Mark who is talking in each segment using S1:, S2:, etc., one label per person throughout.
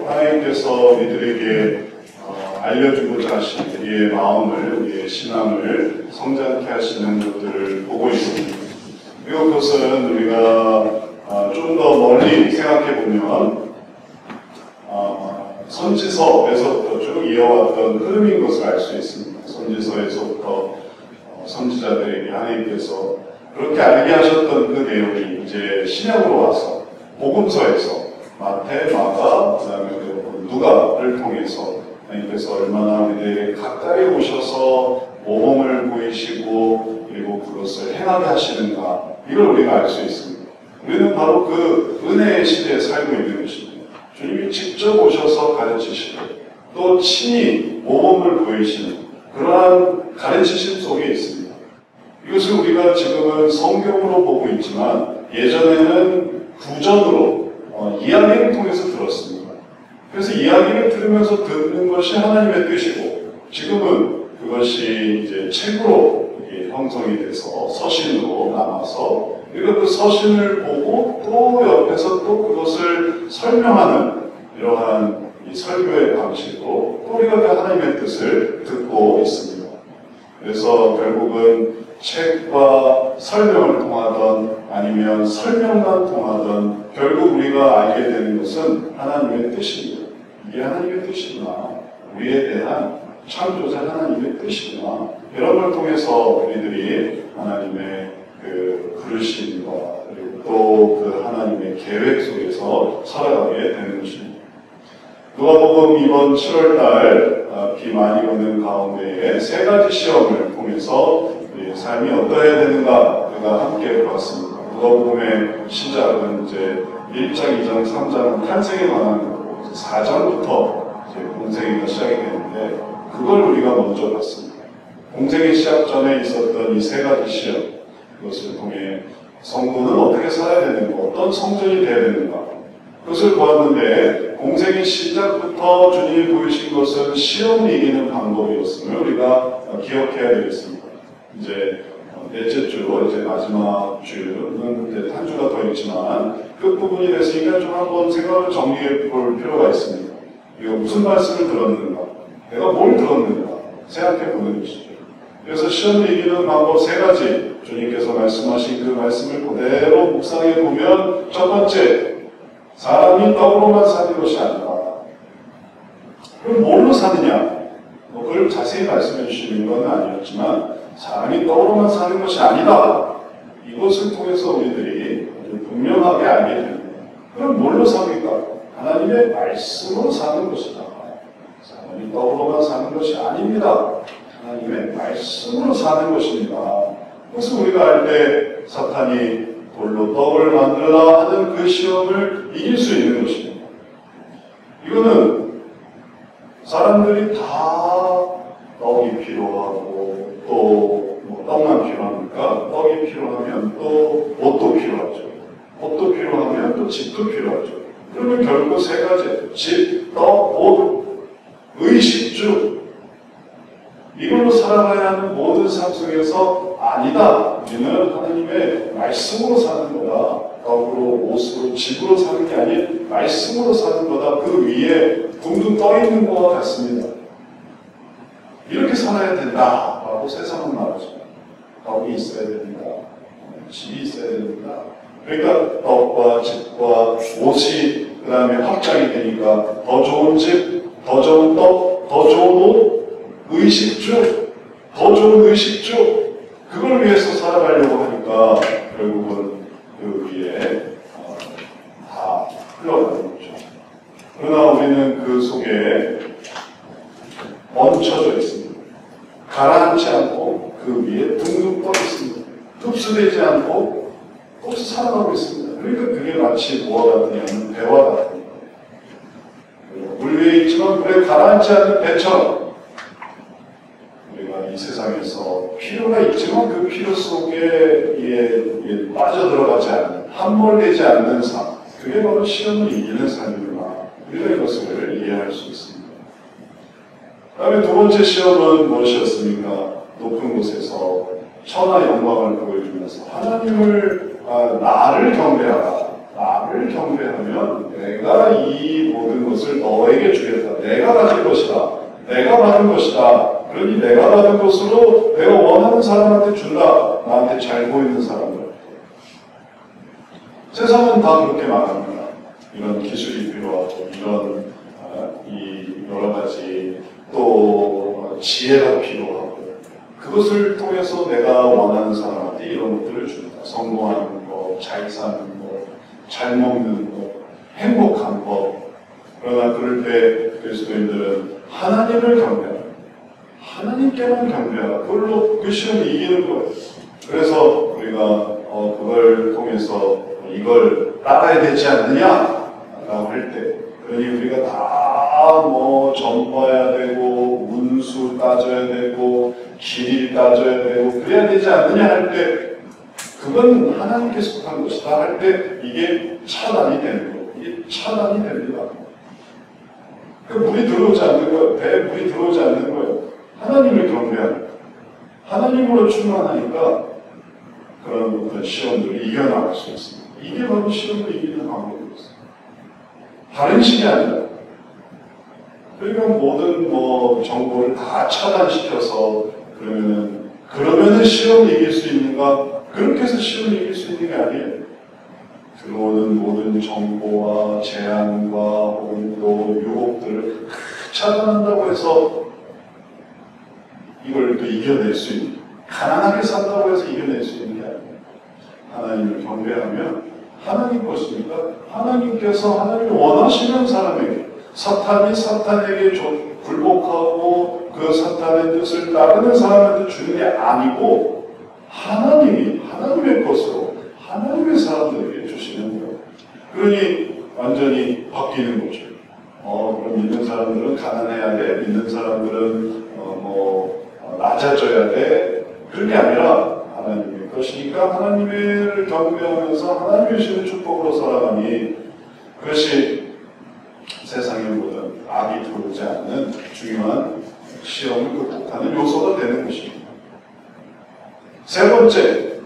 S1: 하나님께서 우리들에게 알려주고자 하신 우리의 마음을, 우리의 신앙을 성장케 하시는 것들을 보고 있습니다. 그리고 그것은 우리가 좀 더 멀리 생각해 보면 선지서에서부터 쭉 이어왔던 흐름인 것을 알 수 있습니다. 선지서에서부터 선지자들에게 하나님께서 그렇게 알게 하셨던 그 내용이 이제 신약으로 와서 복음서에서 마태, 마가, 그다음에 누가를 통해서 하나님께서 얼마나 우리들에게 가까이 오셔서 모범을 보이시고 그리고 그것을 행하게 하시는가, 이걸 우리가 알 수 있습니다. 우리는 바로 그 은혜의 시대에 살고 있는 것입니다. 주님이 직접 오셔서 가르치시고 또 친히 모범을 보이시는 그러한 가르치심 속에 있습니다. 이것을 우리가 지금은 성경으로 보고 있지만 예전에는 구전으로 이야기를 통해서 들었습니다. 그래서 이야기를 들으면서 듣는 것이 하나님의 뜻이고, 지금은 그것이 이제 책으로 형성이 돼서 서신으로 남아서 우리가 그 서신을 보고 또 옆에서 또 그것을 설명하는 이러한 이 설교의 방식으로 또 우리가 그 하나님의 뜻을 듣고 있습니다. 그래서 결국은 책과 설명을 통하던 아니면 설명만 통하던 결국 우리가 알게 되는 것은 하나님의 뜻입니다. 이게 하나님의 뜻이구나, 우리에 대한 창조자 하나님의 뜻이구나, 이런 걸 통해서 우리들이 하나님의 그 부르심과 그리고 또 그 하나님의 계획 속에서 살아가게 되는 것입니다. 누가복음 이번 7월달 비 많이 오는 가운데에 세 가지 시험을 통해서 우리의 삶이 어떠해야 되는가 우리가 함께 보았습니다. 누가복음의 시작은 이제 1장, 2장, 3장은 탄생에 관한 거고 4장부터 이제 공생애가 시작이 되는데 그걸 우리가 먼저 봤습니다. 공생애 시작 전에 있었던 이 세 가지 시험, 그것을 통해 성도는 어떻게 살아야 되는가, 어떤 성전이 되어야 되는가, 그것을 보았는데 공생의 시작부터 주님이 보이신 것은 시험을 이기는 방법이었음을 우리가 기억해야 되겠습니다. 이제 넷째 주, 이제 마지막 주는 이제 한 주가 더 있지만 끝부분이 됐으니까 좀 한번 생각을 정리해 볼 필요가 있습니다. 이거 무슨 말씀을 들었는가, 내가 뭘 들었는가 생각해 보는 것이죠. 그래서 시험을 이기는 방법 세 가지, 주님께서 말씀하신 그 말씀을 그대로 묵상해 보면, 첫 번째, 사람이 떡으로만 사는 것이 아니다. 그럼 뭘로 사느냐? 그걸 자세히 말씀해 주시는 건 아니었지만 사람이 떡으로만 사는 것이 아니다, 이것을 통해서 우리들이 분명하게 알게 됩니다. 그럼 뭘로 삽니까? 하나님의 말씀으로 사는 것이다. 사람이 떡으로만 사는 것이 아닙니다. 하나님의 말씀으로 사는 것입니다. 그래서 우리가 알 때 사탄이 돌로 떡을 만들라 하는 그 시험을 이길 수 있는 것입니다. 이거는 사람들이 다 떡이 필요하고 또 떡만 필요합니까? 떡이 필요하면 또 옷도 필요하죠. 옷도 필요하면 또 집도 필요하죠. 그러면 결국 세 가지, 집, 떡, 옷, 의식주, 이걸로 살아가야 하는 모든 삶 속에서 아니다, 우리는 하나님의 말씀으로 사는 거다, 떡으로, 옷으로, 집으로 사는 게 아닌 말씀으로 사는 거다, 그 위에 둥둥 떠 있는 것과 같습니다. 이렇게 살아야 된다 라고 세상은 말하죠. 떡이 있어야 된다, 집이 있어야 된다. 그러니까 떡과 집과 옷이 그 다음에 확장이 되니까 더 좋은 집, 더 좋은 떡, 더 좋은 옷, 의식주, 더 좋은 의식주, 그걸 위해서 살아가려고 하니까 결국은 그 위에 다 흘러가는 거죠. 그러나 우리는 그 속에 멈춰져 있습니다. 가라앉지 않고 그 위에 둥둥 떠 있습니다. 흡수되지 않고 또 살아가고 있습니다. 그러니까 그게 마치 뭐와 같으냐면 배와 같은 거예요. 물 위에 있지만 물에 가라앉지 않는 배처럼 우리가 이 세상에서 필요가 있지만 그 필요 속에 빠져들어가지 않는, 함몰되지 않는 삶, 그게 바로 시험을 이기는 삶이구나, 우리가 이것을 이해할 수 있습니다. 그 다음에 두 번째 시험은 무엇이었습니까? 높은 곳에서 천하 영광을 보여주면서 하나님을, 나를 경배하라, 나를 경배하면 내가 이 모든 것을 너에게 주겠다. 내가 가질 것이다. 내가 받은 것이다. 그러니 내가 받은 것으로 내가 원하는 사람한테 준다. 나한테 잘 보이는 사람들. 세상은 다 그렇게 말합니다. 이런 기술이 필요하고 이런 이 여러 가지 또 지혜가 필요하고 그것을 통해서 내가 원하는 사람한테 이런 것들을 준다. 성공하는 것, 잘 사는 것, 잘 먹는 것, 행복한 것. 그러나 그럴 때 그리스도인들은 하나님을 경배하라. 하나님께만 경배하라. 그걸로 그 시험을 이기는 거예요. 그래서 우리가 그걸 통해서 이걸 따라야 되지 않느냐라고 할 때, 그러니 우리가 다 뭐 점 봐야 되고 운수 따져야 되고 길이 따져야 되고 그래야 되지 않느냐 할 때, 그건 하나님께 속한 것이다 할 때 이게 차단이 되는 거예요. 이게 차단이 됩니다. 물이 들어오지 않는 거예요. 배에 물이 들어오지 않는 거예요. 하나님을 경배하는, 하나님으로 충만하니까 그런 시험들을 이겨나갈 수 있습니다. 이게 바로 시험을 이기는 방법이었어요. 다른 식이 아니라. 그러니까 모든 정보를 다 차단시켜서 그러면은 시험을 이길 수 있는가? 그렇게 해서 시험을 이길 수 있는 게 아니에요. 들어오는 모든 정보와 제한과 혹은 또 유혹들을 차단한다고 해서 이걸 또 이겨낼 수 있는, 가난하게 산다고 해서 이겨낼 수 있는 게 아니에요. 하나님을 경배하면 하나님 것이니까 하나님께서 하나님이 원하시는 사람에게, 사탄이 사탄에게 굴복하고 그 사탄의 뜻을 따르는 사람한테 주는 게 아니고 하나님이 하나님의 것으로 하나님의 사람들에게 주시는 거예요. 그러니 완전히 바뀌는 거죠. 그럼 믿는 사람들은 가난해야 돼. 믿는 사람들은 낮아져야 돼. 그런 게 아니라 하나님의 것이니까 하나님을 경배하면서 하나님이 주시는 축복으로 살아가니 그것이 세상의 모든 악이 들어오지 않는 중요한 시험을 극복하는 요소가 되는 것입니다. 세 번째,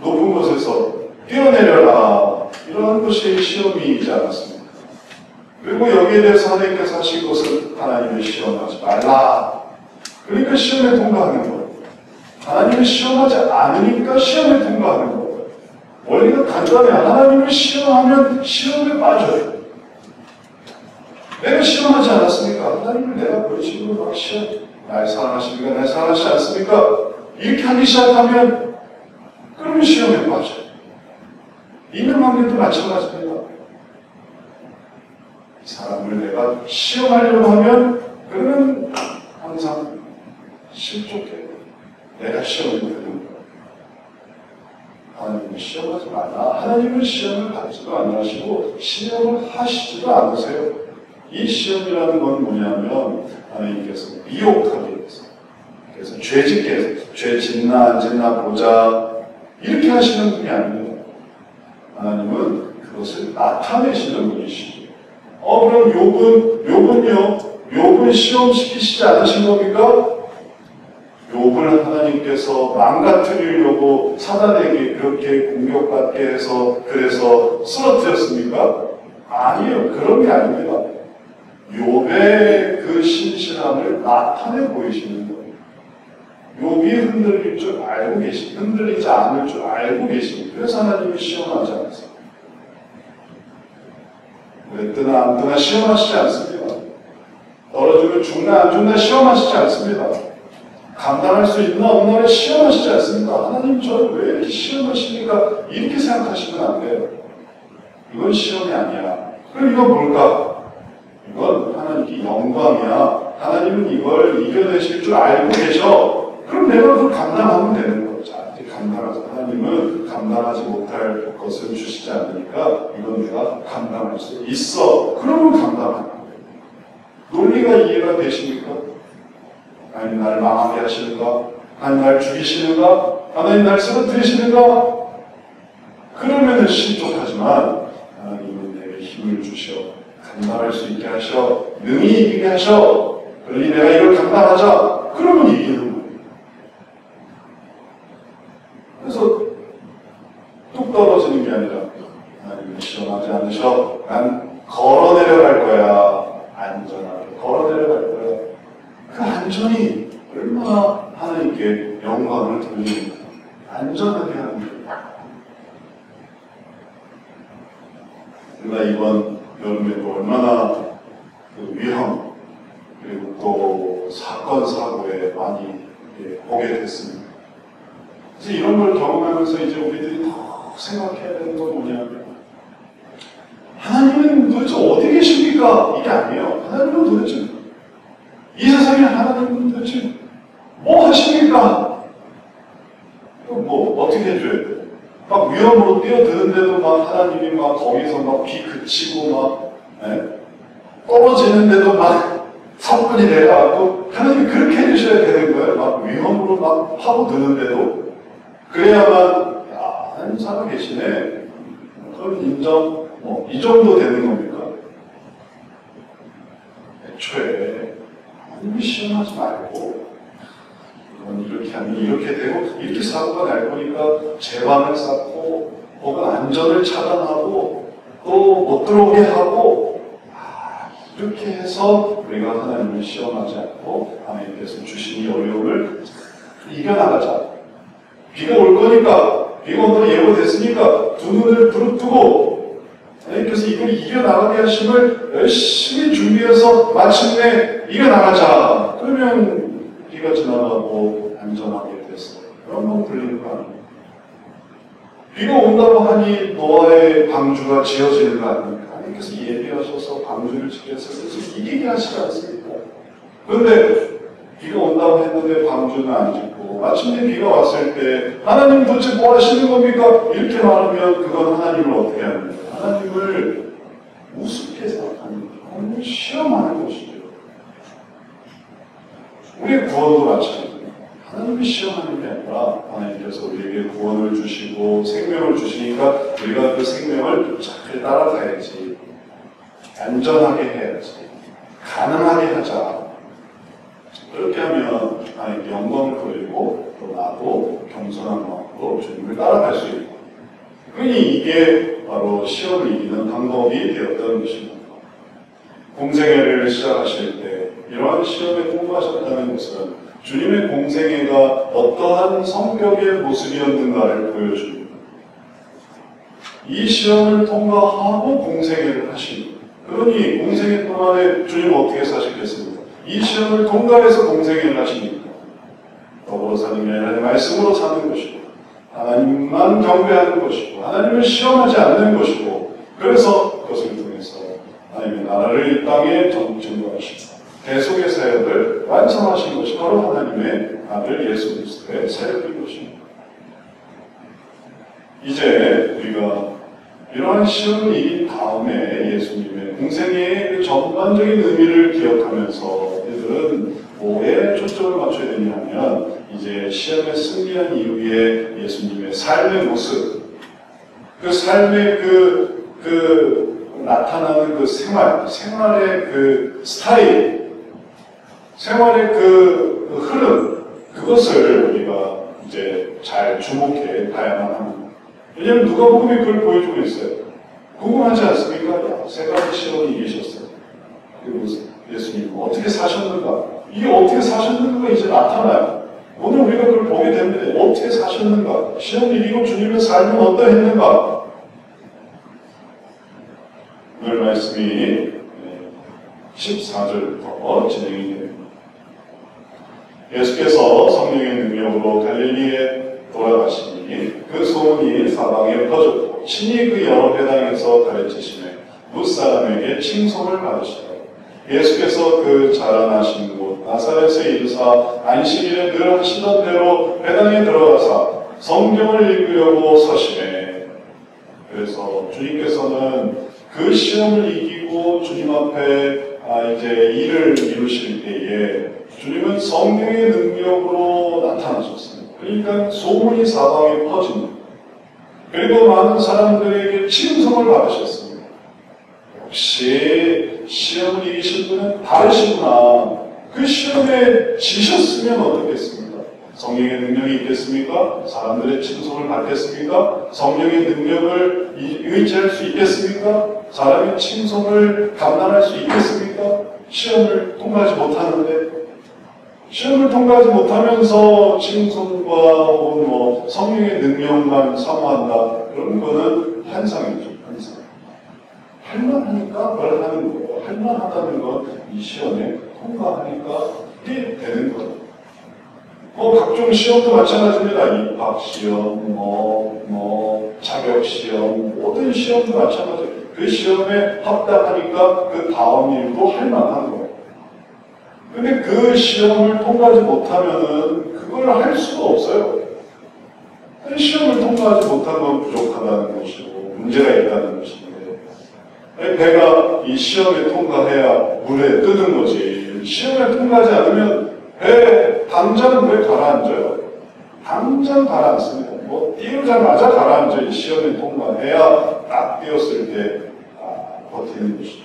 S1: 높은 곳에서 뛰어내려라. 이런 것이 시험이지 않았습니까? 그리고 여기에 대해서 하나님께서 하신 것은 하나님을 시험하지 말라. 그러니까 시험에 통과하는 거예요. 하나님을 시험하지 않으니까 시험에 통과하는 거예요. 원리가 간단해요. 하나님을 시험하면 시험에 빠져요. 내가 시험하지 않았습니까? 하나님을 내가 그런 식으로 막 날 사랑하십니까? 날 사랑하시지 않습니까? 이렇게 하기 시작하면 그러면 시험에 빠져요. 있는 관계도 마찬가지입니다. 이 사람을 내가 시험하려고 하면 그러면 항상 실족해요. 내가 시험을 되는 거예요. 하나님을 시험하지 말라. 하나님은 시험을 받지도 않으시고 시험을 하시지도 않으세요. 이 시험이라는 건 뭐냐면 하나님께서 미혹하게 해서, 그래서 죄짓게 해서 죄 짓나 안 짓나 보자 이렇게 하시는 분이 아닙니다. 하나님은 그것을 나타내시는 분이시죠. 그럼 욥은 시험시키시지 않으신 겁니까? 욥을 하나님께서 망가뜨리려고 사단에게 그렇게 공격받게 해서 그래서 쓰러뜨렸습니까? 아니요. 그런 게 아닙니다. 욥의 그 신실함을 나타내 보이시는 거예요. 욥이 흔들릴 줄 알고 계십니다. 흔들리지 않을 줄 알고 계십니다. 그래서 하나님이 시험하지 않으세요. 왜 뜨나 안 뜨나 시험하시지 않습니다. 떨어지면 죽나 안 죽나 시험하시지 않습니다. 감당할 수 있나 없나를 시험하시지 않습니다. 하나님 저를 왜 이렇게 시험하십니까? 이렇게 생각하시면 안 돼요. 이건 시험이 아니야. 그럼 이건 뭘까? 이건 하나님께 영광이야. 하나님은 이걸 이겨내실 줄 알고 계셔. 그럼 내가 그걸 감당하면 되는 거예요. 자, 이제 감당하자. 하나님은 감당하지 못할 것을 주시지 않으니까 이건 내가 감당할 수 있어. 그러면 감당하는 거예요. 논리가 이해가 되십니까? 하나님 나를 망하게 하시는가? 하나님 나를 죽이시는가? 하나님 나를 쓰러뜨리시는가? 그러면은 신족하지만 하나님은 내게 힘을 주셔. 감당할 수 있게 하셔. 능히 이기게 하셔. 그러니 내가 이걸 감당하자. 그러면 이기는 거예요. 그래서 뚝 떨어지는 게 아니라 하나님을 시험 영광을 돌립니다. 안전하게 하는 거예요. 우리가 이번 여름에도 얼마나 그 위험 그리고 또 사건 사고에 많이 보게 됐습니다. 그래서 이런 걸 경험하면서 이제 우리들이 더 생각해야 되는 건 뭐냐면 하나님은 도대체 어디 계십니까? 이게 아니에요. 하나님은 도대체 이 세상에 하나님은 도대체 뭐 하십니까? 뭐 어떻게 해줘야 돼? 막 위험으로 뛰어드는데도 막 하나님이 막 거기서 막 비 그치고 막 떨어지는데도 막 사건이 내려가고 하나님이 그렇게 해주셔야 되는 거예요. 막 위험으로 막 파고드는데도 그래야만 하나님 살아계시네. 그럼 인정. 이 정도 되는 겁니까? 애초에 하나님이 시험하지 말고 이렇게 하면 이렇게 되고 이렇게 사고가 날 거니까 재반을 쌓고 혹은 안전을 차단하고 또 못 들어오게 하고 이렇게 해서 우리가 하나님을 시험하지 않고 하나님께서 주신 이 어려움을 이겨나가자. 비가 올 거니까 비가 온다고 예고됐으니까 두 눈을 부릅뜨고 하나님께서 이걸 이겨나가게 하심을 열심히 준비해서 마침내 이겨나가자. 그러면 비가 지나가고 안전하게 됐어요. 그러면 불리는 거 아닙니까? 비가 온다고 하니 노아의 방주가 지어지는 거 아닙니까? 하나님께서 예비하셔서 방주를 지켰어요. 그래서 이기게 하시지 않습니까? 그런데 비가 온다고 했는데 방주는 안 짓고 마침내 비가 왔을 때 하나님 도대체 뭐 하시는 겁니까? 이렇게 말하면 그건 하나님을 어떻게 합니까? 하나님을 우습게 생각합니다. 하나님을 시험하는 것이죠. 우리의 구원도 마찬가지입니다. 하나님이 시험하는 게 아니라 하나님께서 우리에게 구원을 주시고 생명을 주시니까 우리가 그 생명을 잘 따라가야지. 안전하게 해야지. 가능하게 하자. 그렇게 하면 하나님께 영광을 돌리고 또 나도 겸손한 마음으로 주님을 따라갈 수 있고 그러니 이게 바로 시험을 이기는 방법이 되었던 것입니다. 공생애를 시작하실 때 이러한 시험에 통과하셨다는 것은 주님의 공생애가 어떠한 성격의 모습이었는가를 보여줍니다. 이 시험을 통과하고 공생애를 하십니다. 그러니 공생애 동안에 주님은 어떻게 사시겠습니까? 이 시험을 통과해서 공생애를 하십니까? 더불어 사는 게 아니라 말씀으로 사는 것이고 하나님만 경배하는 것이고 하나님을 시험하지 않는 것이고 그래서 그것을 통해서 하나님의 나라를 이 땅에 증거하시고 계속의 사역을 완성하신 것이 바로 하나님의 아들 예수 그리스도의 사역인 것입니다. 이제 우리가 이러한 시험을 이긴 다음에 예수님의 공생애의 그 전반적인 의미를 기억하면서 이들은 뭐에 초점을 맞춰야 되냐면 이제 시험에 승리한 이후에 예수님의 삶의 모습 그 삶의 나타나는 그 생활의 그 스타일 생활의 그 흐름, 그것을 우리가 이제 잘 주목해 봐야만 합니다. 왜냐하면 누가복음이 그걸 보여주고 있어요. 궁금하지 않습니까? 세 가지 시험이 이기셨어요. 그리고 예수님 어떻게 사셨는가? 이게 어떻게 사셨는가가 이제 나타나요. 오늘 우리가 그걸 보게 됩니다. 어떻게 사셨는가? 시험을 이기고 주님의 삶은 어떠했는가? 오늘 말씀이 14절부터 진행이 됩니다. 예수께서 성령의 능력으로 갈릴리에 돌아가시니 그 소문이 사방에 퍼졌고 친히 그 여러 회당에서 가르치시며 무사람에게 칭송을 받으시더라. 예수께서 그 자라나신 곳 나사렛에 이르사 안식일에 늘 하시던 대로 회당에 들어가사 성경을 읽으려고 서시매 그래서 주님께서는 그 시험을 이기고 주님 앞에 이제 일을 이루실 때에 주님은 성령의 능력으로 나타나셨습니다. 그러니까 소문이 사방에 퍼집니다. 그리고 많은 사람들에게 칭송을 받으셨습니다. 역시 시험을 이기신 분은 다르시구나. 그 시험에 지셨으면 어떻겠습니까? 성령의 능력이 있겠습니까? 사람들의 칭송을 받겠습니까? 성령의 능력을 의지할 수 있겠습니까? 사람의 칭송을 감당할 수 있겠습니까? 시험을 통과하지 못하는데 시험을 통과하지 못하면서 칭송과 혹은 뭐 성령의 능력만 사모한다. 그런 거는 환상이죠. 환상. 할만하니까 뭘 하는 거예요. 할만하다는 건 이 시험에 통과하니까 이게 되는 거예요. 각종 시험도 마찬가지입니다. 입학시험, 자격시험, 모든 시험도 마찬가지예요. 그 시험에 합격하니까 그 다음 일도 할만한 거예요. 근데 그 시험을 통과하지 못하면은 그걸 할 수가 없어요. 시험을 통과하지 못한 건 부족하다는 것이고 문제가 있다는 것인데 배가 이 시험에 통과해야 물에 뜨는 거지. 시험에 통과하지 않으면 배 당장 왜 가라앉아요? 당장 가라앉습니다. 띄우자마자 가라앉아. 이 시험에 통과해야 딱 띄었을 때 버티는 것이죠.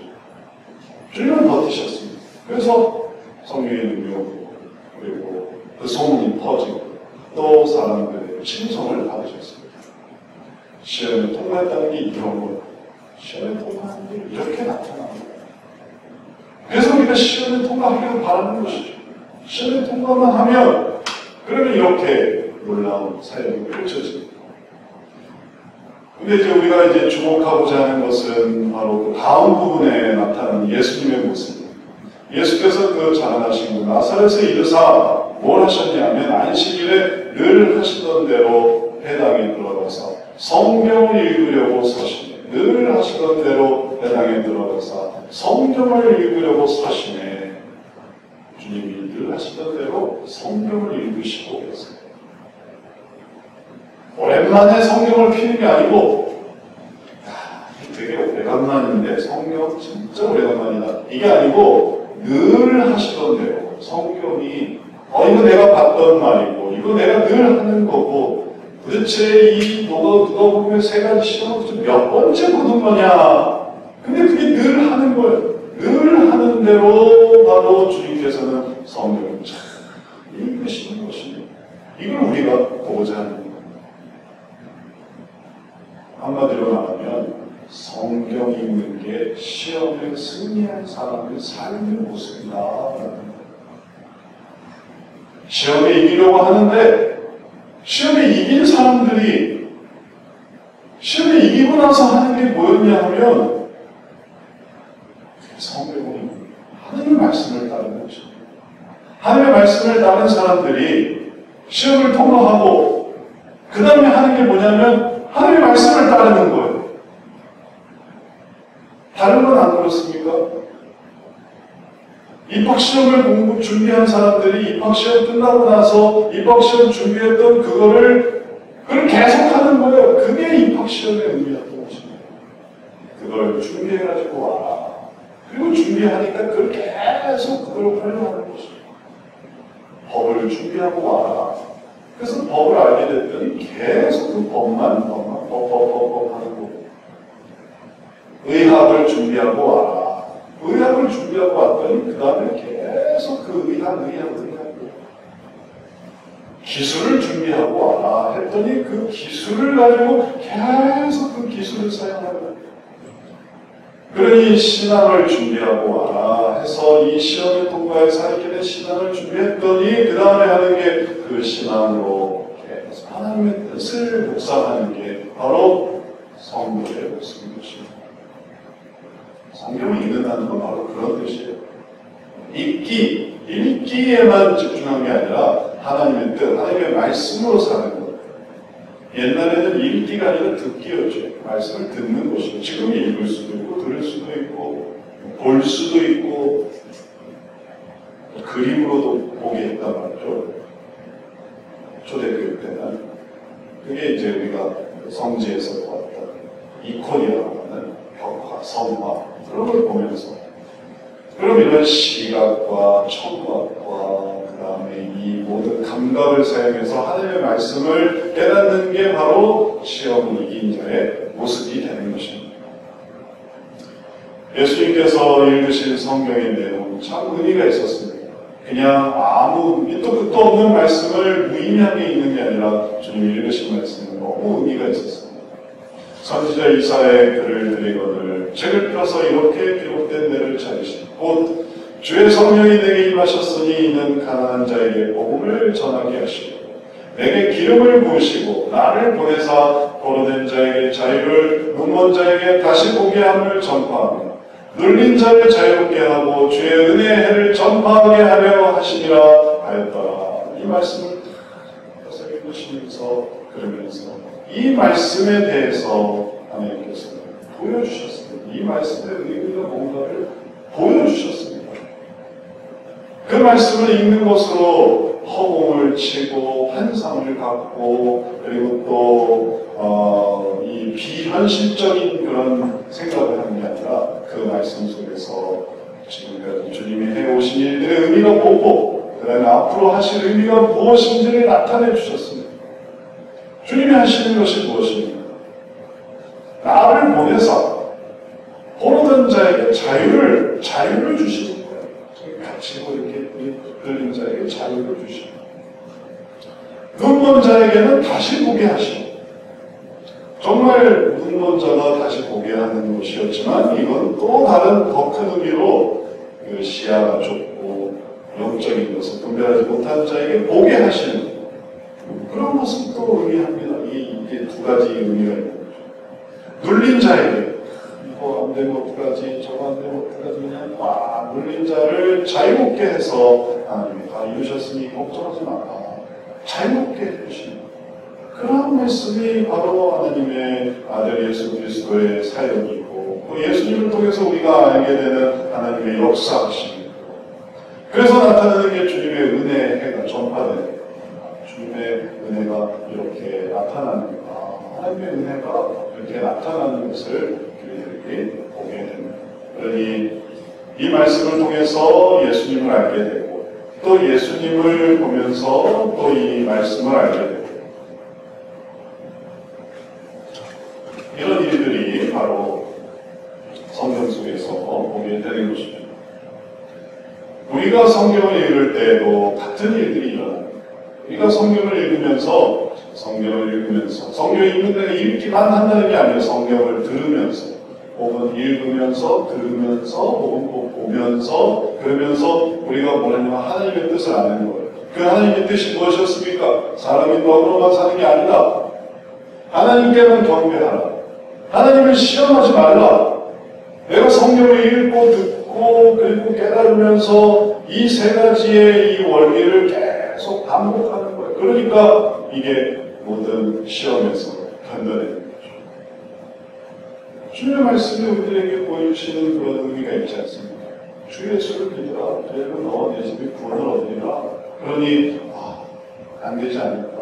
S1: 주님은 버티셨습니다. 그래서 성령의 능력 그리고 그 소문이 퍼지고 또 사람들의 칭송을 받으셨습니다. 시험에 통과했다는 게 이런 거예요. 시험에 통과하는 게 이렇게 나타납니다. 그래서 우리가 시험에 통과하기를 바라는 것이죠. 시험에 통과만 하면 그러면 이렇게 놀라운 사역이 펼쳐집니다. 근데 이제 우리가 이제 주목하고자 하는 것은 바로 그 다음 부분에 나타나는 예수님의 모습입니다. 예수께서 그 장안하신 분 나사렛에 이르사 뭘 하셨냐면 안식일에 늘 하시던 대로 회당에 들어가서 성경을 읽으려고 서시네. 늘 하시던 대로 회당에 들어가서 성경을 읽으려고 서시네. 주님이 늘 하시던 대로 성경을 읽으시고 계세요. 오랜만에 성경을 피는 게 아니고 되게 오래간만인데 성경 진짜 오래간만이다. 이게 아니고 늘 하시던 대로 성경이 이거 내가 봤던 말이고 이거 내가 늘 하는 거고 도대체 이 누가 보면 세 가지 시험을 몇 번째 보는 거냐. 근데 그게 늘 하는 거예요. 늘 하는 대로 바로 주님께서는 성경을 잘 읽으시는 것입니다. 이걸 우리가 보고자 하는 거예요. 한마디로 말하면 성경 읽는 게 시험에 승리한 사람의 삶의 모습이다. 시험에 이기려고 하는데 시험에 이긴 사람들이 시험에 이기고 나서 하는 게 뭐였냐 하면 성경을 하나님의 말씀을 따르는 것입니다. 하나님의 말씀을 따른 사람들이 시험을 통과하고 그 다음에 하는 게 뭐냐면 하나님의 말씀을 따르는 거예요. 다른 건 안 그렇습니까? 입학시험을 준비한 사람들이 입학시험 끝나고 나서 입학시험 준비했던 그걸 계속 하는 거예요. 그게 입학시험의 의미였던 것입니다. 그걸 준비해가지고 와라. 그리고 준비하니까 그걸 계속 그걸 활용하는 것입니다. 법을 준비하고 와라. 그래서 법을 알게 됐더니 계속 그 법만 법 하는 거고. 의학을 준비하고 와라. 의학을 준비하고 왔더니 그 다음에 계속 그 의학. 기술을 준비하고 와라 했더니 그 기술을 가지고 계속 그 기술을 사용하는 거예요. 그러니 신앙을 준비하고 와라 해서 이 시험에 통과해서 하게 된 신앙을 준비했더니 그 다음에 하는 게 그 신앙으로 계속 하나님의 뜻을 묵상하는 게 바로 성경의 모습인 것입니다. 성경을 읽는다는 건 바로 그런 뜻이에요. 읽기에만 집중한 게 아니라 하나님의 뜻, 하나님의 말씀으로 사는 것. 옛날에는 읽기가 아니라 듣기였죠. 말씀을 듣는 것이고 지금 읽을 수도 있고 들을 수도 있고 볼 수도 있고 그림으로도 보게 했단 말이죠. 초대교육 때는 그게 이제 우리가 성지에서 보았던 이코니아라고 하는 벽화, 성화 그런 걸 보면서 그럼 이런 시각과 청각과 그 다음에 이 모든 감각을 사용해서 하나님의 말씀을 깨닫는 게 바로 시험을 이긴 자의 모습이 되는 것입니다. 예수님께서 읽으신 성경의 내용 참 의미가 있었습니다. 그냥 아무 밑도 끝도 없는 말씀을 무의미하게 읽는 게 아니라 주님이 읽으신 말씀은 너무 의미가 있었습니다. 선지자 이사야의 글을 드리거늘 책을 펴서 이렇게 기록된 내를 찾으신 곧 주의 성령이 내게 임하셨으니 이는 가난한 자에게 복음을 전하게 하시고 내게 기름을 부으시고 나를 보내사 포로된 자에게 자유를 눈먼 자에게 다시 보게 함을 전파하며 눌린 자를 자유롭게 하고 주의 은혜의 해를 전파하게 하려 하시니라 하였더라. 이 말씀을 읽으시면서 그러면서 이 말씀에 대해서 하나님께서 보여주셨습니다. 이 말씀의 의미가 뭔가를 보여주셨습니다. 그 말씀을 읽는 것으로 허공을 치고 환상을 갖고 그리고 또 이 비현실적인 그런 생각을 하는 게 아니라 그 말씀 속에서 지금까지 주님이 해오신 일들의 의미가 뭐고 그 다음에 앞으로 하실 의미가 무엇인지를 나타내 주셨습니다. 주님이 하시는 것이 무엇입니까? 나를 보내서 포로된 자에게 자유를 주시는 거예요. 갇히고 이렇게 들린 자에게 자유를 주시고 눈먼 자에게는 다시 보게 하시고 정말 눈먼 자가 다시 보게 하는 것이었지만 이건 또 다른 더 큰 의미로 그 시야가 좁고 영적인 것을 분별하지 못한 자에게 보게 하시는 그런 것을 또 의미합니다. 이게 두 가지 의미가 있는 거죠. 눌린 자에게 이거 안 되면 어떡하지 저거 안 되면 어떡하지 그냥 눌린 자를 자유롭게 해서 하나님이 다 이루셨으니 걱정하지 마라. 자유롭게 해주시는 그런 말씀이 바로 하나님의 아들 예수 그리스도의 사역이고 그 예수님을 통해서 우리가 알게 되는 하나님의 역사하심이고 그래서 나타나는 게 주님의 은혜의 해가 전파되는 주님의 은혜가 이렇게 나타나는구나. 하나님의 은혜가 이렇게 나타나는 것을 우리들이 보게 됩니다. 그러니 이 말씀을 통해서 예수님을 알게 되고 또 예수님을 보면서 또 이 말씀을 알게 되고 이런 일들이 바로 성경 속에서 보게 되는 것입니다. 우리가 성경을 읽을 때에도 같은 일들이 일어납니다. 우리가 성경을 읽으면서 성경 읽는 데는 읽기만 한다는 게 아니에요. 성경을 들으면서 혹은 읽으면서 들으면서 혹은 또 보면서 그러면서 우리가 뭐냐면 하나님의 뜻을 아는 거예요. 그 하나님의 뜻이 무엇이었습니까? 사람이 떡으로만 사는 게 아니다. 하나님께만 경배하라. 하나님을 시험하지 말라. 내가 성경을 읽고 듣고 그리고 깨달으면서 이 세 가지의 이 원리를 계속 반복하는 거예요. 그러니까 이게 모든 시험에서 견뎌내는 거죠. 주님의 말씀이 우리들에게 보여주시는 그런 의미가 있지 않습니까? 주 예수를 믿으라. 그리고 너와 내 집이 구원을 얻으리라. 그러니 안 되지 않을까?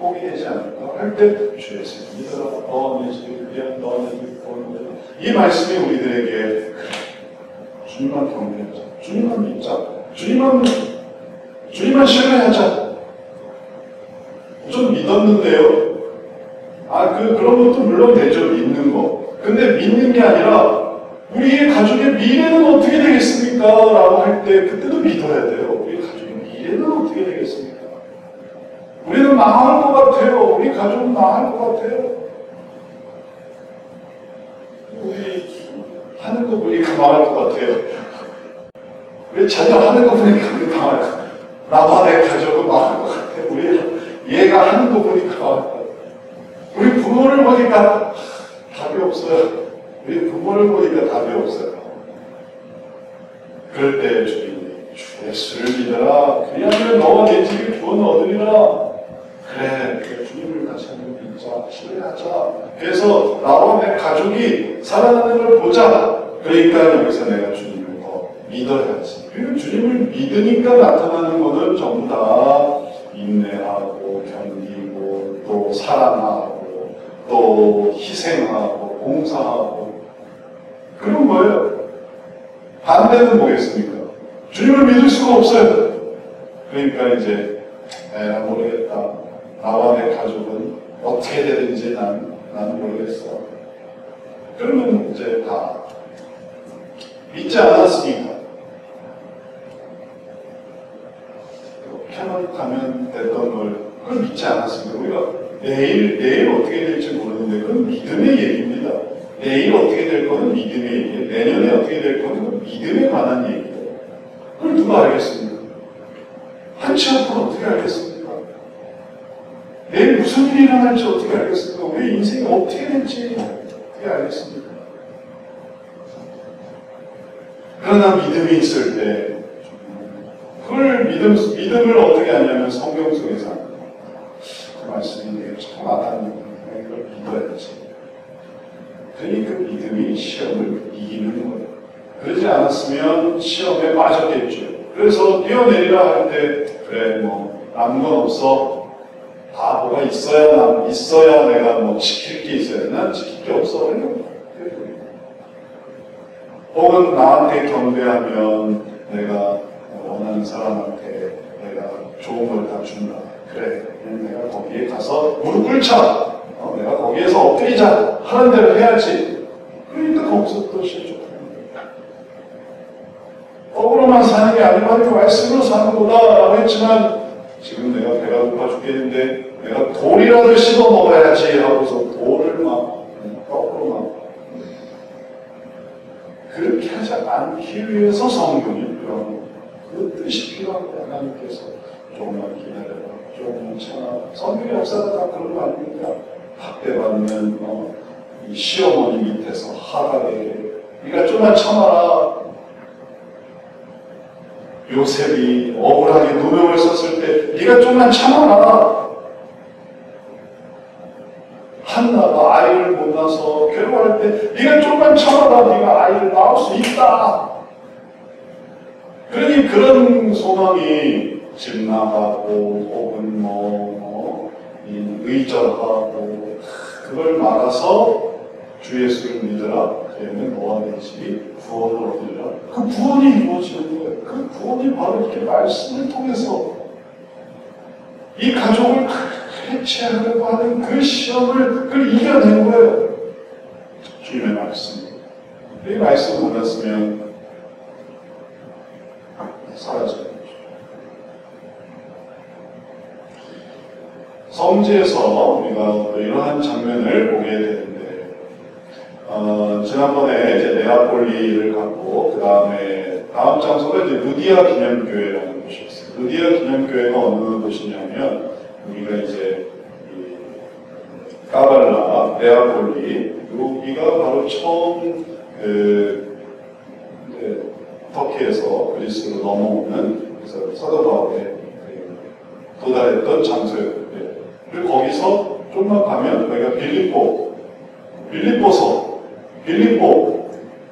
S1: 포기되지 않을까? 할 때 주 예수를 믿으라. 너와 내 집이 그리한 너와 내 집이 구원을 얻으리라. 이 말씀이 우리들에게 주님만 경배하자. 주님만 믿자. 주님만 신뢰하자. 좀 믿었는데요. 그런 것도 물론 되죠. 믿는 거. 근데 믿는 게 아니라 우리의 가족의 미래는 어떻게 되겠습니까? 라고 할 때 그때도 믿어야 돼요. 우리 가족의 미래는 어떻게 되겠습니까? 우리는 망할 것 같아요. 우리 가족은 망할 것 같아요. 우리 하는 거 보니까 망할 것 같아요. 우리 자녀 하는 거 보니까 우리 망할 것 같아요. 나와 내 가족은 망할 것 같아요. 우리 얘가 하는 거 보니까 망할 것 같아요. 우리 부모를 보니까 답이 없어요. 우리 부모를 보니까 답이 없어요. 그럴 때 주님이 주 예수를 믿어라. 그리하면 너와 내 집이 구원을 얻으리라. 그래 주님을 다시 한번 믿자. 신뢰하자. 그래서 나와 내 가족이 살아나는 걸 보자. 그러니까 여기서 내가 주님을 더 믿어야지. 그리고 주님을 믿으니까 나타나는 것은 전부 다 인내하고 견디고 또 사랑하고 또 희생하고 봉사하고 그런 거예요. 반대는 뭐겠습니까? 주님을 믿을 수가 없어요. 그러니까 이제 내가 모르겠다. 나와 내 가족은 어떻게 되든지 나는 모르겠어. 그러면 이제 다 믿지 않았으니까 이렇게만 가면 됐던 걸 그걸 믿지 않았으니까 우리가 내일 어떻게 될지 모르는데 그건 믿음의 얘기입니다. 내일 어떻게 될 거는 믿음의 얘기예요. 내년에 어떻게 될 거는 믿음에 관한 얘기예요. 누가 알겠습니까? 한치 앞으로 어떻게 알겠습니까? 내일 무슨 일이 일어날지 어떻게 알겠습니까? 우리 인생이 어떻게 될지 어떻게 알겠습니까? 그러나 믿음이 있을 때 그걸 믿음을 어떻게 하냐면 성경 속에서 그 말씀이 내가 참 와닿는 거예요. 이걸 믿어야지. 그러니 그 믿음이 시험을 이기는 거예요. 그러지 않았으면 시험에 빠졌겠죠. 그래서 뛰어내리라 할 때 그래 뭐 남은 건 없어. 다 뭐가 있어야 내가 뭐 지킬 게 있어야 난 지킬 게 없어. 혹은 나한테 경배하면 내가 원하는 사람한테 내가 좋은 걸 다 준다. 그래, 내가 거기에 가서 무릎 꿇자. 내가 거기에서 엎드리자. 하는 대로 해야지. 그러니까 거기서 또 실족하는 거예요. 억으로만 사는 게 아니고 하나님 말씀으로 사는 거다라고 했지만 지금 내가 배가 고파 죽겠는데 내가 돌이라도 씹어 먹어야지 하고서 돌을 막 거꾸로 막 그렇게 하지 않기 위해서 성경이 필요한 거예요. 그 뜻이 필요한 거예요. 하나님께서 조금만 기다려라. 조금만 참아. 성경의 역사가 다 그런 거 아닙니까? 학대받는 이 시어머니 밑에서 하갈에게 네가 좀만 참아라. 요셉이 억울하게 누명을 썼을 때 네가 좀만 참아라. 한나가 아이를 못 낳아서 괴로워할 때 네가 좀만 참아라. 네가 아이를 낳을 수 있다. 그러니 그런 소망이 집 나가고 혹은 의절하고 그걸 말아서 주 예수를 믿으라. 그러면 뭐가 되지? 구원을 얻으리라. 그 구원이 이루어지는 거예요. 그 구원이 바로 이렇게 말씀을 통해서 이 가족을 해체하려고 하는 그 시험을 그걸 이겨낸 거예요. 주님의 말씀. 이 말씀을 몰랐으면 사라져요. 성지에서 우리가 이러한 장면을 보게 되는데 지난번에 이제 네아폴리를 갔고 그 다음에 다음 장소가 이제 루디아 기념교회라는 곳이었어요. 루디아 기념교회가 어느 곳이냐면 우리가 이제 까발라, 네아폴리 여기가 바로 처음 터키에서 그리스로 넘어오는 그래서 사도 바울에 도달했던 장소였는데 그리고 거기서 좀만 가면 여기가 빌립보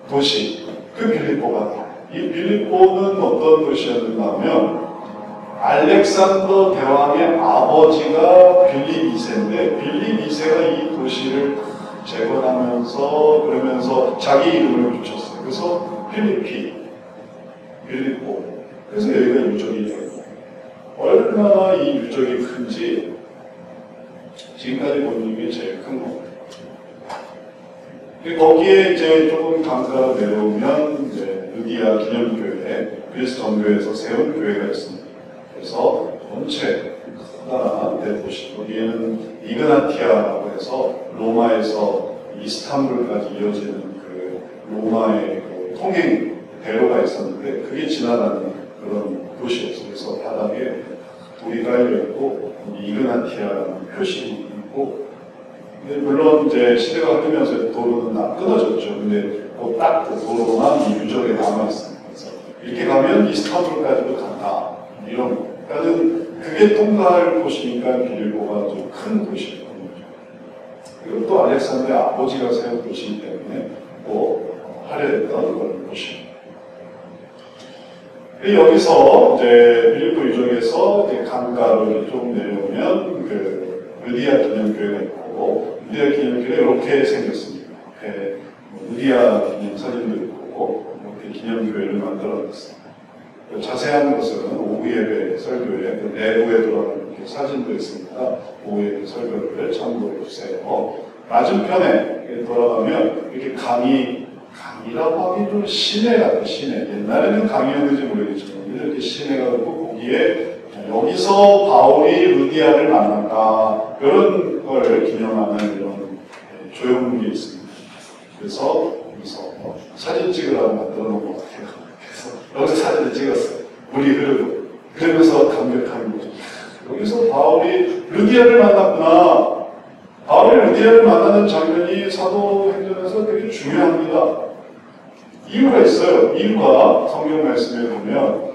S1: 도시 그 빌립보가 이 빌립보는 어떤 도시였는가 하면 알렉산더 대왕의 아버지가 빌립 2세인데 빌립 2세가 이 도시를 재건하면서 그러면서 자기 이름을 붙였어요. 그래서 빌립보. 그래서 여기가 유적이 돼요. 얼마나 이 유적이 큰지 지금까지 본 중에 제일 큰 겁니다. 거기에 이제 조금 강가로 내려오면 이제 루디아 기념교회, 그리스 정교회에서 세운 교회가 있습니다. 그래서 전체 커다란 대도시, 거기에는 이그나티아라고 해서 로마에서 이스탄불까지 이어지는 그 로마의 그 통행 대로가 있었는데 그게 지나가는 그런 도시였어요. 그래서 바닥에 돌이 깔려있고 이그나티아라는 표식이 있고 물론 이제 시대가 흐르면서 도로는 다 끊어졌죠. 근데 딱 그 도로만 이 유적에 남아있습니다. 그래서 이렇게 가면 이스탄불까지도 간다. 이런 거. 그러니까 그게 통과할 곳이니까 빌립보가 좀 큰 도시였거든요. 그리고 또 알렉산더의 아버지가 세운 도시이기 때문에 또 화려했던 그런 도시입니다. 여기서 이제 빌립보 유적에서 이제 강가를 좀 내려오면 그 루디아 기념교회가 있고 루디아 기념교회가 이렇게 생겼습니다. 이렇게 루디아 기념 사진도 있고 이렇게 기념교회를 만들어놨습니다. 자세한 것은 오후 예배 설교에 그 내부에 들어가는 이렇게 사진도 있으니까 오후 예배 설교를 참고해 주세요. 맞은편에 돌아가면 이렇게 강이라고 하기 좀 시내 같아요. 시내. 옛날에는 강이었는지 모르겠지만 이렇게 시내가 있고 거기에 여기서 바울이 루디아를 만난다. 그런 걸 기념하는 이런 조형물이 있습니다. 그래서 여기서 사진 찍으라고 만들어 놓은 것 같아요. 그래서 여기서 사진을 찍었어요. 물이 흐르고 그러면서 감격하는 거죠. 여기서 바울이 루디아를 만났구나. 바울이 루디아를 만나는 장면이 사도행전에서 되게 중요합니다. 이유가 있어요. 이유가 성경 말씀에 보면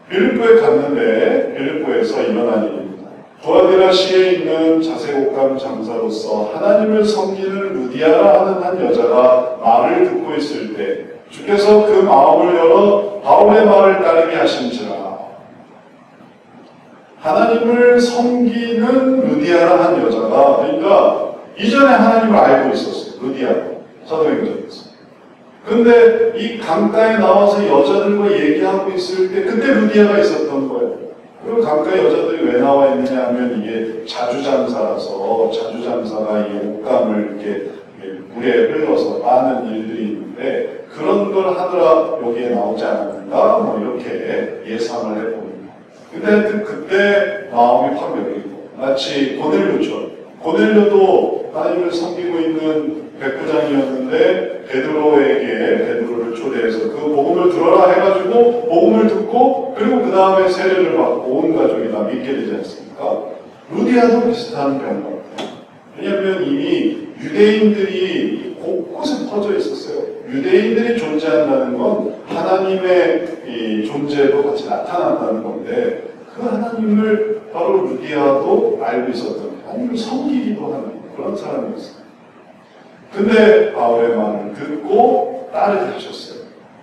S1: 빌립보에 갔는데 빌립보에서 일어난 일입니다. 두아디라시에 있는 자색옥감 장사로서 하나님을 섬기는 루디아라 하는 한 여자가 말을 듣고 있을 때 주께서 그 마음을 열어 바울의 말을 따르게 하신지라. 하나님을 섬기는 루디아라 한 여자가, 그러니까 이전에 하나님을 알고 있었어요. 루디아가 사도행전에서. 근데 이 강가에 나와서 여자들과 얘기하고 있을 때 그때 루디아가 있었던 거예요. 그리고 강가에 여자들이 왜 나와 있느냐 하면 이게 자주장사라서 자주장사가 이 옷감을 이렇게 물에 흘러서 많은 일들이 있는데 그런 걸 하느라 여기에 나오지 않았는가 뭐 이렇게 예상을 해봅니다. 근데 하여튼 그때 마음이 확 열리고 마치 고넬료처럼 고넬료도 하나님을 섬기고 있는 백부장이었는데 베드로를 초대해서 그 복음을 들어라 해가지고 복음을 듣고 그리고 그 다음에 세례를 받고 온 가족이 다 믿게 되지 않습니까? 루디아도 비슷한 경우 같아요. 왜냐하면 이미 유대인들이 곳곳에 퍼져 있었어요. 유대인들이 존재한다는 건 하나님의 이 존재도 같이 나타난다는 건데 그 하나님을 바로 루디아도 알고 있었던 하나님을 섬기기도 하는 그런 사람이었어요. 근데 바울의 말을 듣고 따르게 하셨어요.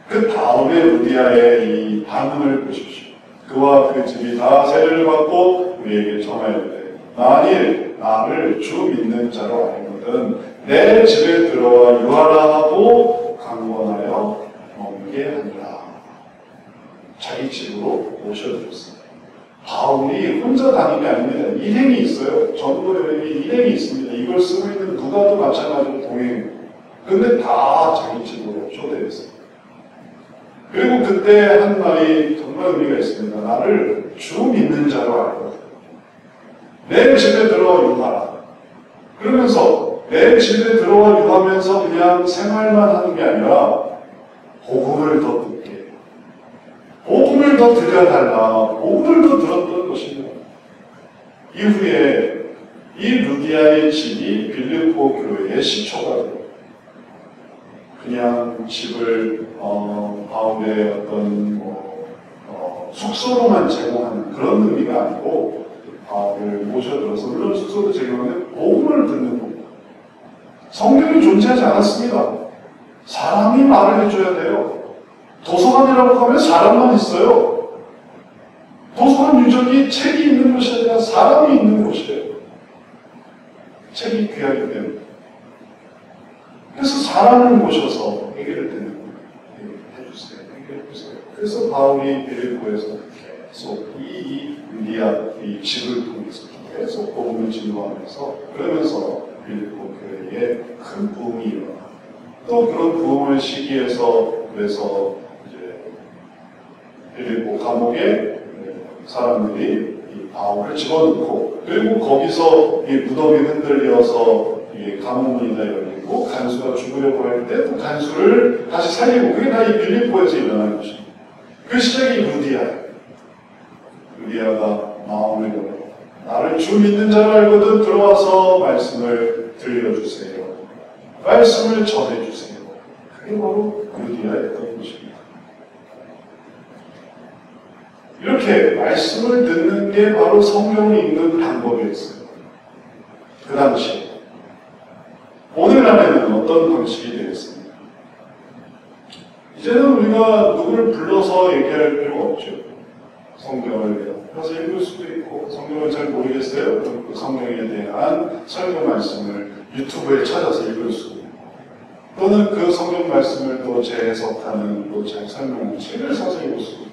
S1: 그 다음에 루디아의 이 반응을 보십시오. 그와 그 집이 다 세례를 받고 우리에게 전하였되 만일 나를 주 믿는 자로 알거든 내 집에 들어와 유하라 하고 강권하여 먹게 하니라. 자기 집으로 모셔드렸습니다. 바울이 혼자 다닌 게 아닙니다. 일행이 있어요. 전도여행에 일행이 있습니다. 이걸 쓰고 있는 누가도 마찬가지로 동행해요. 근데 다 자기 집으로 초대했어요. 그리고 그때 한 말이 정말 의미가 있습니다. 나를 주 믿는 자로 알거든. 내 집에 들어와 유하라. 그러면서 내 집에 들어와 유하면서 그냥 생활만 하는 게 아니라 복음을 더 듣게, 복음을 더 들려달라, 복음을 더 들었던 것입니다. 이후에 이 루디아의 집이 빌립보 교회의 시초가 돼요. 그냥 집을 바울의 어떤 숙소로만 제공하는 그런 의미가 아니고 바울을 모셔들어서 물론 숙소도 제공하는데 복음을 듣는 겁니다. 성경이 존재하지 않았습니다. 사람이 말을 해줘야 돼요. 도서관이라고 하면 사람만 있어요. 도서관 유적이 책이 있는 곳이 아니라 사람이 있는 곳이에요. 책이 귀하기 때문에. 그래서 사람을 모셔서 해결을 듣는 거예요. 해주세요. 해결해주세요. 그래서 바울이 빌립보에서 계속 이 루디아 이 집을 통해서 계속 복음을 진도하면서 그러면서 빌립보 교회에 큰 부흥이 일어나. 또 그런 부흥의 시기에서 그래서 이제 빌립보 감옥에 사람들이 이 바울을 집어넣고 그리고 거기서 이 무덤이 흔들려서 이 감옥문이 다 열리고 간수가 죽으려고 할 때 또 간수를 다시 살리고 그게 다 이 빌립보에서 일어난 것입니다. 그 시작이 루디아예요. 루디아가 마음을 열어 나를 주 믿는 자로 알거든 들어와서 말씀을 들려주세요. 말씀을 전해주세요. 그게 바로 루디아였던 것입니다. 이렇게 말씀을 듣는 게 바로 성경을 읽는 방법이었어요. 그 당시에. 오늘날에는 어떤 방식이 되겠습니까? 이제는 우리가 누구를 불러서 얘기할 필요가 없죠. 성경을 가서 읽을 수도 있고 성경을 잘 모르겠어요. 그럼 그 성경에 대한 설교 말씀을 유튜브에 찾아서 읽을 수도 있고 또는 그 성경 말씀을 또 재해석하는 또 잘 설명하는 책을 사서 읽을 수도 있고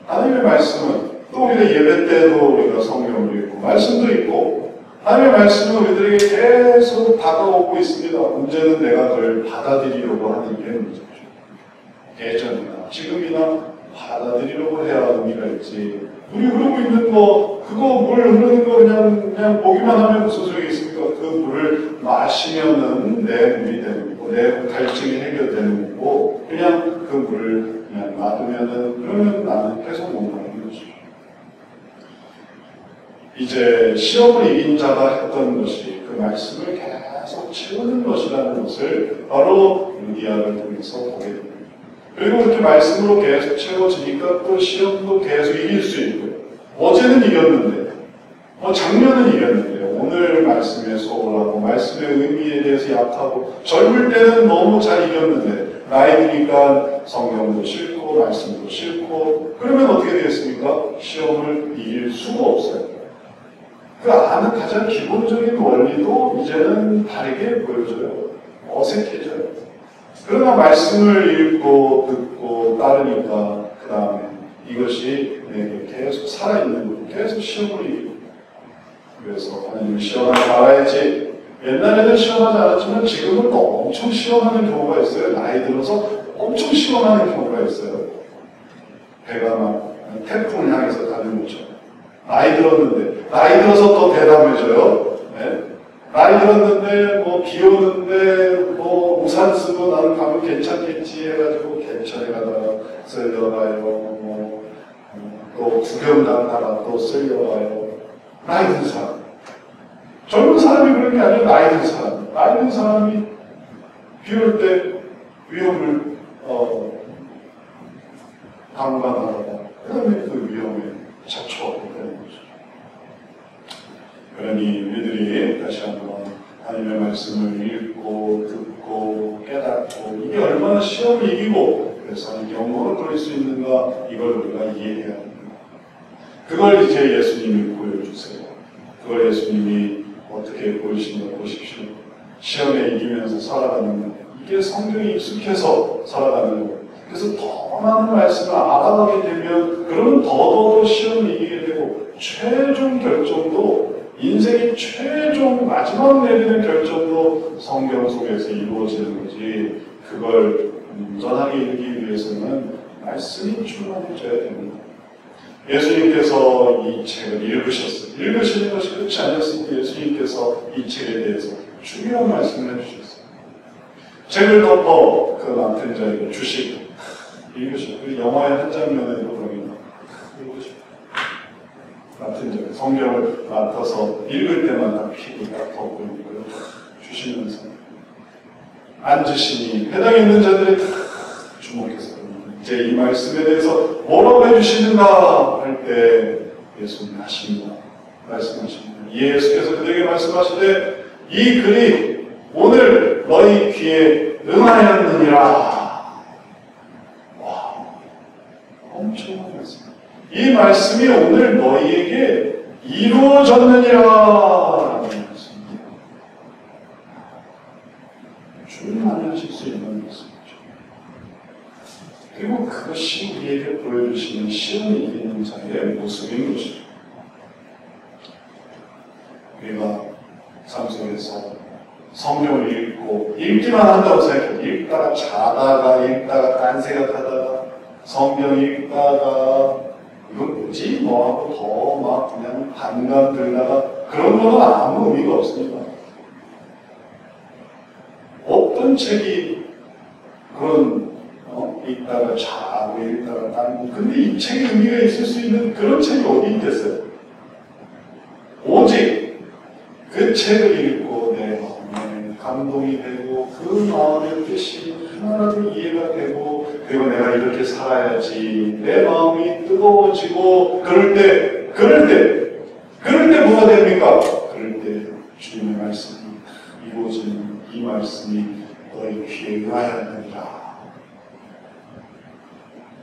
S1: 하나님의 말씀은 또 우리가 예배 때도 우리가 성경을 읽고 말씀도 읽고 하나님의 말씀은 우리들에게 계속 다가오고 있습니다. 문제는 내가 그걸 받아들이려고 하는 게 문제죠. 예전이나 지금이나 받아들이려고 해야 의미가 있지. 우리 흐르고 있는 거, 그거 물 흐르는 거 그냥 보기만 하면 무슨 소용이 있습니까? 그 물을 마시면은 내 물이 되는 거고, 내 갈증이 해결되는 거고, 그냥 그 물을 그냥 놔두면은 그러면 나는 계속 못 먹는 거죠. 이제 시험을 이긴 자가 했던 것이 그 말씀을 계속 채우는 것이라는 것을 바로 루디아를 통해서 보게 됩니다. 그리고 그렇게 말씀으로 계속 채워지니까 또 시험도 계속 이길 수 있고요. 어제는 이겼는데, 작년은 이겼는데, 오늘 말씀에 소홀하고 말씀의 의미에 대해서 약하고 젊을 때는 너무 잘 이겼는데 나이 드니까 성경도 싫고 말씀도 싫고 그러면 어떻게 되겠습니까? 시험을 이길 수가 없어요. 그 아는 가장 기본적인 원리도 이제는 다르게 보여져요. 어색해져요. 그러나 말씀을 읽고 듣고 따르니까 그 다음에 이것이 내게 계속 살아있는 거예요. 계속 시험을 이기고. 그래서 하나님을 시험하지 말아야지. 옛날에는 시험하지 않았지만 지금은 또 엄청 시험하는 경우가 있어요. 나이 들어서 엄청 시험하는 경우가 있어요. 배가 막 태풍을 향해서 가는 것처럼. 나이 들어서 더 대담해져요. 네? 나이 들었는데, 비 오는데, 우산 쓰고 나는 가면 괜찮겠지 해가지고 개천에 가다가 쓸려가요. 또 구경 가다가 또 쓸려가요. 나이 든 사람. 젊은 사람이 그런 게 아니라 나이 든 사람. 나이 든 사람이 비 올 때 위험을, 방관하다가, 그 다음에 그 위험에 자초하게 되는 거죠. 그러니 우리들이 다시 한번 하나님의 말씀을 읽고 듣고 깨닫고 이게 얼마나 시험을 이기고 그래서 영광을 돌릴 수 있는가 이걸 우리가 이해해야 합니다. 그걸 이제 예수님이 보여주세요. 그걸 예수님이 어떻게 보이신가 보십시오. 시험에 이기면서 살아가는 것. 이게 성경에 익숙해서 살아가는 것. 그래서 더 많은 말씀을 알아가게 되면 그러면 더더더 시험을 이기게 되고 최종 결정도 인생의 최종 마지막 내리는 결정도 성경 속에서 이루어지는 거지 그걸 온전하게 이루기 위해서는 말씀이 충만해져야 됩니다. 예수님께서 이 책을 읽으셨어요. 읽으시는 것이 끝이 아니었으니까 예수님께서 이 책에 대해서 중요한 말씀을 해주셨어요. 책을 덮어 그 맡은 자에게 주시고 읽으시고 그 영화의 한 장면에도 그러면 읽으시고 맡은 자 성경을 맡아서 읽을 때마다 피고 딱 덮고 있고요. 주시면서 앉으시니 해당에 있는 자들이 다 주목해서 이제 이 말씀에 대해서 뭐라고 해주시는가 할 때 예수님 하십니다. 말씀하십니다. 예수께서 그들에게 말씀하시되 이 글이 오늘 너희 귀에 응하였느니라. 와, 엄청난 말씀. 이 말씀이 오늘 너희에게 이루어졌느니라. 라는 말씀입니다. 충만히 하실 수 있는 말씀이죠. 그리고 그것이 우리에게 보여주시는 시험이 이기는 자의 모습인 것이죠. 우리가 삶 속에서 성경을 읽고 읽기만 한다고 생각해요. 읽다가 자다가 읽다가 딴 생각하다가 성경 읽다가 이건 뭐지? 뭐하고 더 막 그냥 반감 들다가 그런 거는 아무 의미가 없습니다. 어떤 책이 그런 읽다가 자고 읽다가 딴 근데 이 책에 의미가 있을 수 있는 그런 책이 어디 있겠어요? 오직 그 책을 읽고 내 마음에 감동이 되고 그 마음의 뜻이 하나라도 이해가 되고 그리고 내가 이렇게 살아야지 내 마음이 뜨거워지고 그럴 때 뭐가 됩니까? 그럴 때 주님의 말씀이 이루어지는 이 말씀이 너희 귀에 응하였느니라.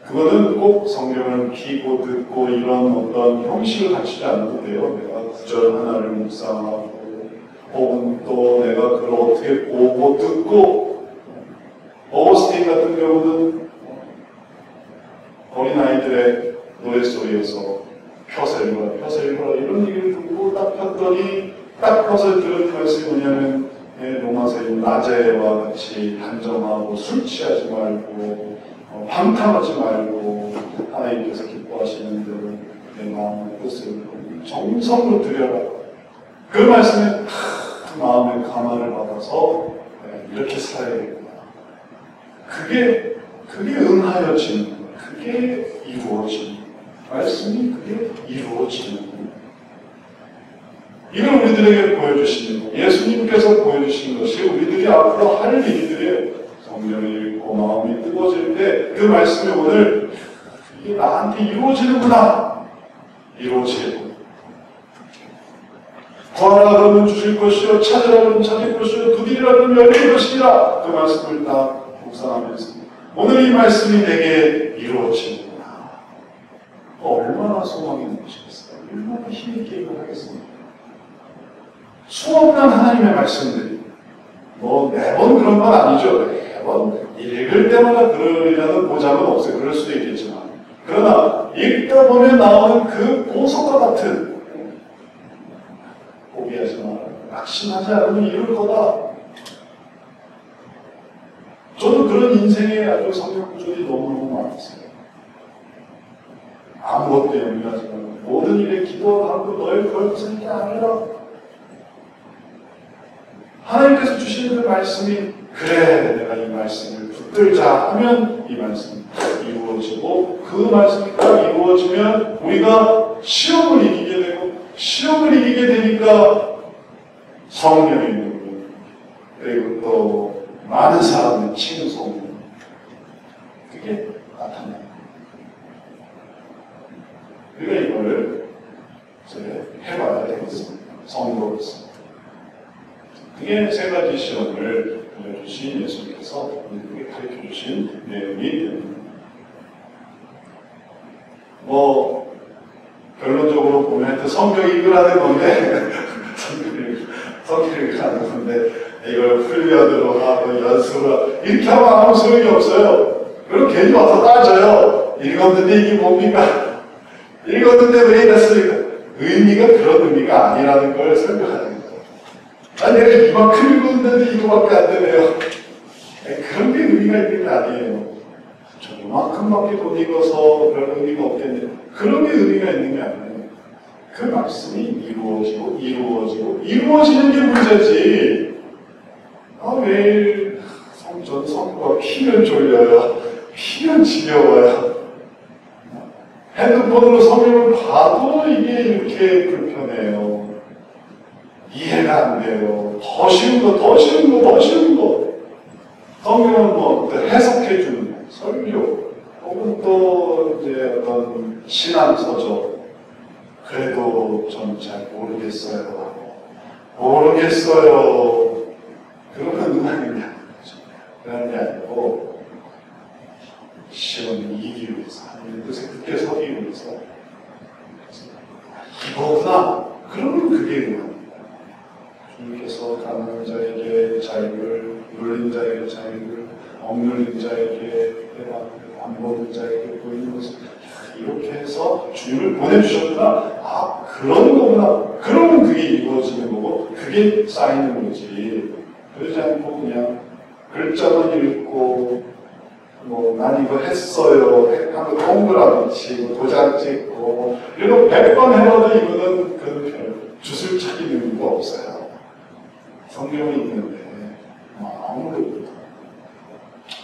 S1: 그거는 꼭 성경을 피고 듣고 이런 어떤 형식을 갖추지 않아도 돼요. 내가 구절 하나를 묵상하고 혹은 또 내가 그걸 어떻게 보고 듣고 어거스틴 같은 경우는 어린아이들의 노랫소리에서 펴서 읽어라 이런 얘기를 듣고 딱 폈더니 딱 펴서 들은 말씀이 뭐냐면 로마서의 나제와 같이 단정하고 술 취하지 말고 방탕하지 말고 하나님께서 기뻐하시는 대로 내 마음의 뜻을 정성으로 드려라. 그 말씀에 그 마음의 감화를 받아서 이렇게 살아야겠구나. 그게 그게 응하여지는 거예요. 그게 이루어지는 거예요. 말씀이 그게 이루어지는 거예요. 이걸 우리들에게 보여주시는 거예요. 예수님께서 보여주신 것이 우리들이 앞으로 할 일들이에요. 성경을 읽고 마음이 뜨거워질 때 그 말씀이 오늘 이게 나한테 이루어지는구나. 이루어지고 구하라 그러면 주실 것이요 찾으라 그러면 찾을 것이요 두드리라 그러면 열릴 것이라. 그 말씀을 딱 묵상하면서 오늘 이 말씀이 내게 이루어지는구나. 얼마나 소망이 넘치겠어요. 얼마나 힘있게 이걸 하겠습니까. 수없는 하나님의 말씀들이 매번 그런 건 아니죠. 매번 읽을 때마다 그러려는 보장은 없어요. 그럴 수도 있겠지만 그러나 읽다 보면 나오는 그 보석과 같은 포기하지 마라. 낙심하지 않으면 이룰 거다. 저도 그런 인생에 아주 성경 구절이 너무너무 많았어요. 아무것도 염려하지 말고 모든 일에 기도하고 너의 거룩한 게 아니라 하나님께서 주시는 그 말씀이 그래 내가 이 말씀을 붙들자 하면 이 말씀이 이루어지고 그 말씀이 딱 이루어지면 우리가 시험을 이기게 되고 시험을 이기게 되니까 성령의 능력 그리고 또 많은 사람의 칭송 그게 나타나요. 우리가 이걸 이제 해봐야 되겠습니다. 성도로서. 그게 세 가지 시험을 알려주신 예수님께서 우리에게 가르쳐주신 내용이 됩니다. 결론적으로 보면 성경이 이거라는 건데 성경이 이거라는 건데 이걸 훈련으로 하고 연습을 하고 이렇게 하면 아무 소용이 없어요. 그럼 괜히 와서 따져요. 읽었는데 이게 뭡니까? 읽었는데 왜 이랬습니까? 의미가 그런 의미가 아니라는 걸 설명하는 거예요. 아니 내가 이만큼 읽었는데 이거밖에 안 되네요. 그런 게 의미가 있는 게 아니에요. 저 이만큼밖에 못 읽어서 별 의미가 없겠네요. 그런 게 의미가 있는 게 아니에요. 그 말씀이 이루어지는 게 문제지. 매일 성과 피면 졸려요. 피면 지겨워요. 핸드폰으로 성경을 봐도 이게 이렇게 불편해요. 이해가 안 돼요. 더 쉬운 거. 성경은 해석해주는 설교, 혹은 또 이제 어떤 신앙서적. 그래도 전 잘 모르겠어요. 그러면 응하는 게 아니죠. 그런 게 아니고, 시험을 이기기 위해서, 하나님의 뜻에 굳게 서기 위해서, 이거구나. 그러면 그게 응합니다. 주님께서 가난한 자에게 자유를, 눌린 자에게 자유를, 억눌린 자에게 해방, 안 보는 자에게 보이는 것을 이렇게 해서 주님을 보내주셨구나. 그런 거구나. 그러면 그게 이루어지는 거고, 그게 쌓이는 거지. 그러지 않고 그냥 글자만 읽고, 난 이거 했어요. 하고 동그라미 치고, 도장 찍고, 이런 100번 해봐도 이거는 그 주술 찾기 의미가 없어요. 성경이 있는데, 아무래도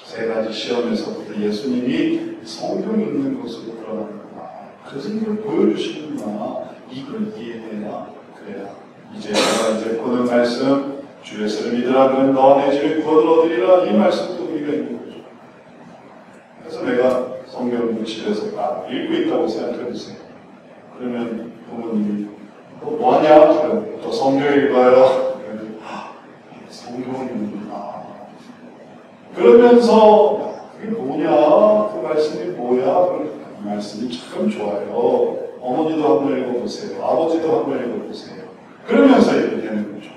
S1: 세 가지 시험에서부터 예수님이 성경이 있는 것으로 드러나는구나. 그래서 이걸 보여주시는구나. 이걸 이해해야 그래야. 내가 보는 말씀, 주 예수를 믿으라 그러면 너와 내 집에 구원을 얻으리라. 이 말씀도 의미가 있는 거죠. 그래서 내가 성경을 집에서 읽고 있다고 생각해보세요. 그러면 부모님이 뭐하냐? 또 성경 읽어요. 성경을 읽는구나. 그러면서 그게 뭐냐? 그 말씀이 뭐야? 그 말씀이 참 좋아요. 어머니도 한번 읽어보세요. 아버지도 한번 읽어보세요. 그러면서 이렇게 되는 거죠.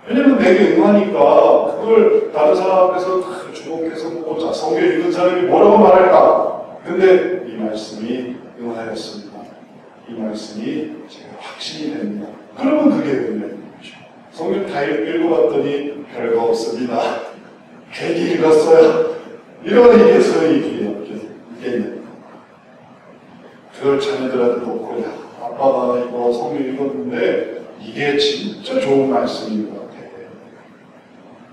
S1: 왜냐면 내게 응하니까 그걸 다른 사람 앞에서 주목해서 보고 성경 읽은 사람이 뭐라고 말할까? 근데 이 말씀이 응하였습니다. 이 말씀이 제가 확신이 됩니다. 그러면 그게 응하는 거죠. 성경 다 읽어봤더니 별거 없습니다. 괜히 읽었어요. 이러면 이게 소용이 있겠네. 그걸 자녀들한테 놓고, 아빠가 이거 성경 읽었는데 이게 진짜 좋은 말씀인 것 같아.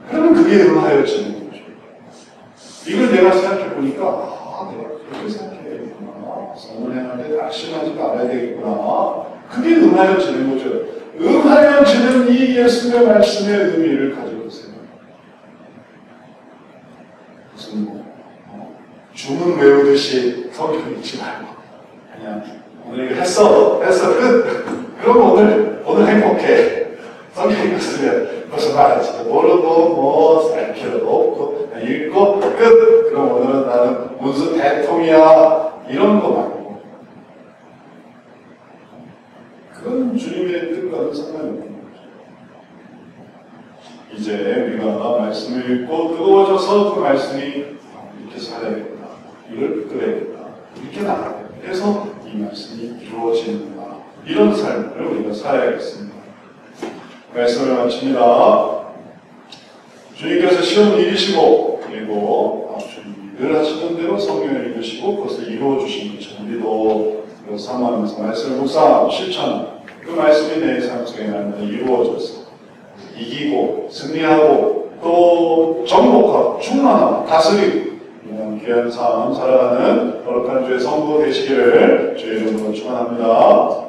S1: 그러면 그게 응하여지는 거죠. 이걸 내가 생각해 보니까 내가 그렇게 생각해야 되겠구나. 선을 행할 때 낙심하지 말아야 되겠구나. 그게 응하여지는 거죠. 응하여지는 이 예수님의 말씀의 의미를 가져보세요. 무슨 주문 외우듯이 성경 읽지 말고 그냥 오늘 이거 했어 끝. 그럼 오늘 행복해. 성경 읽었으면 벌써 말하지 모르고 살 필요도 없고 그냥 읽고 끝. 그럼 오늘은 나는 문수 대통이야 이런 거 말고 그건 주님의 뜻과는 상관이 없는 거죠. 이제 우리가 말씀을 읽고 뜨거워져서 그 말씀이 이렇게 살아야겠다, 이걸 이끌어야겠다, 이렇게 나가야 해서 이 말씀이 이루어지는구나. 이런 삶을 우리가 살아야겠습니다. 말씀을 마칩니다. 주님께서 쉬운 일이시고 그리고 늘 하시던 대로 성경을 읽으시고 그것을 이루어주신 것처럼 우리도 그걸 사모하면서 말씀을 묵상하고 실천하고 그 말씀이 내 삶 속에 날마다 이루어져서 이기고 승리하고 또 정복하고 충만하고 다스리고 이런 귀한 삶 살아가는 거룩한 주의 성도 되시기를 주의 이름으로 축원합니다.